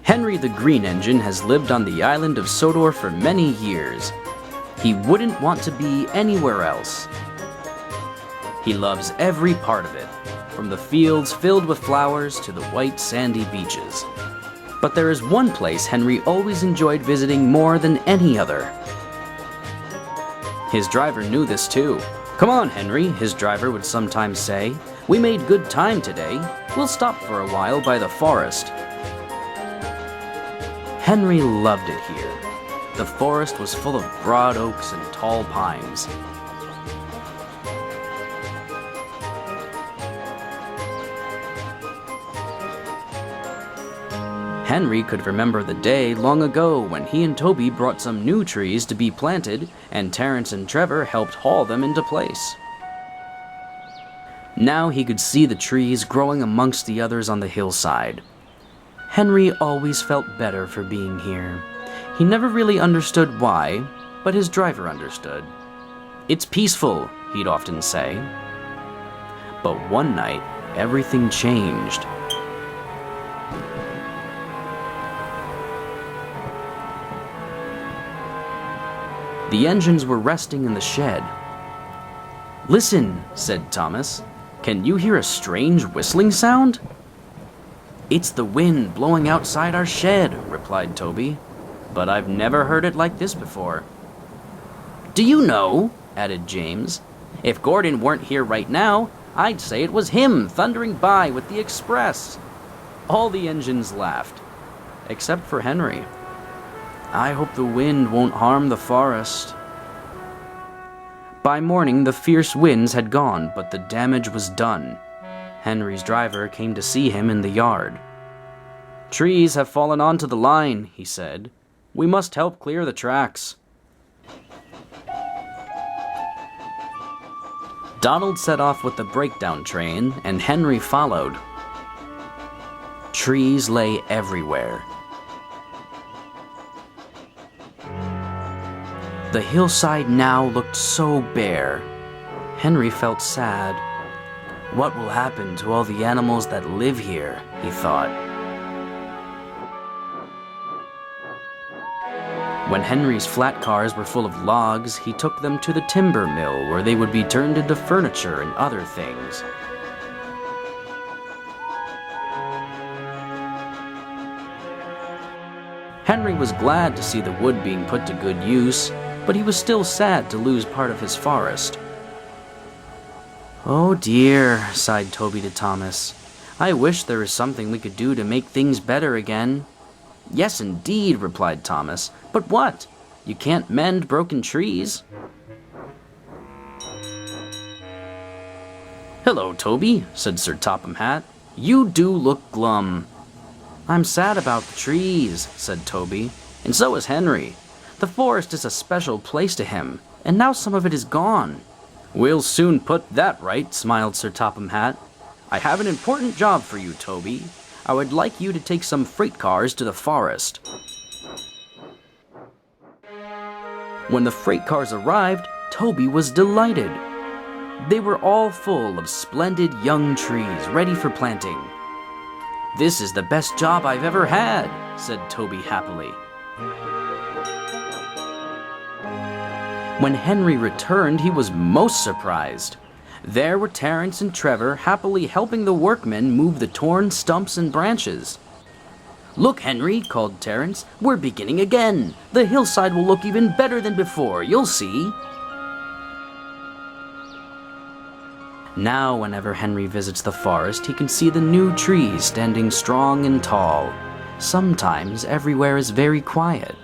Henry the Green Engine has lived on the island of Sodor for many years. He wouldn't want to be anywhere else. He loves every part of it, from the fields filled with flowers to the white sandy beaches. But there is one place Henry always enjoyed visiting more than any other. His driver knew this too. "Come on, Henry," his driver would sometimes say. "We made good time today. We'll stop for a while by the forest." Henry loved it here. The forest was full of broad oaks and tall pines. Henry could remember the day long ago when he and Toby brought some new trees to be planted, and Terence and Trevor helped haul them into place. Now he could see the trees growing amongst the others on the hillside. Henry always felt better for being here. He never really understood why, but his driver understood. "It's peaceful," he'd often say. But one night, everything changed. The engines were resting in the shed. "Listen," said Thomas. "Can you hear a strange whistling sound?" "It's the wind blowing outside our shed," replied Toby. "But I've never heard it like this before." "Do you know," added James, "if Gordon weren't here right now, I'd say it was him thundering by with the express." All the engines laughed, except for Henry. "I hope the wind won't harm the forest." By morning, the fierce winds had gone, but the damage was done. Henry's driver came to see him in the yard. "Trees have fallen onto the line," he said. "We must help clear the tracks." Donald set off with the breakdown train, and Henry followed. Trees lay everywhere. The hillside now looked so bare. Henry felt sad. "What will happen to all the animals that live here?" he thought. When Henry's flat cars were full of logs, he took them to the timber mill where they would be turned into furniture and other things. Henry was glad to see the wood being put to good use, but he was still sad to lose part of his forest. "Oh dear," sighed Toby to Thomas. "I wish there was something we could do to make things better again." "Yes, indeed," replied Thomas. "But what? You can't mend broken trees." "Hello, Toby," said Sir Topham Hatt. "You do look glum." "I'm sad about the trees," said Toby, "and so is Henry. The forest is a special place to him, and now some of it is gone." "We'll soon put that right," smiled Sir Topham Hatt. "I have an important job for you, Toby. I would like you to take some freight cars to the forest." When the freight cars arrived, Toby was delighted. They were all full of splendid young trees ready for planting. "This is the best job I've ever had," said Toby happily. When Henry returned, he was most surprised. There were Terence and Trevor happily helping the workmen move the torn stumps and branches. "Look, Henry," called Terence, "we're beginning again. The hillside will look even better than before, you'll see." Now, whenever Henry visits the forest, he can see the new trees standing strong and tall. Sometimes everywhere is very quiet,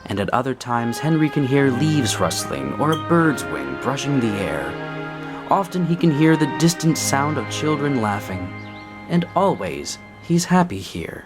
and at other times Henry can hear leaves rustling or a bird's wing brushing the air. Often he can hear the distant sound of children laughing, and always he's happy here.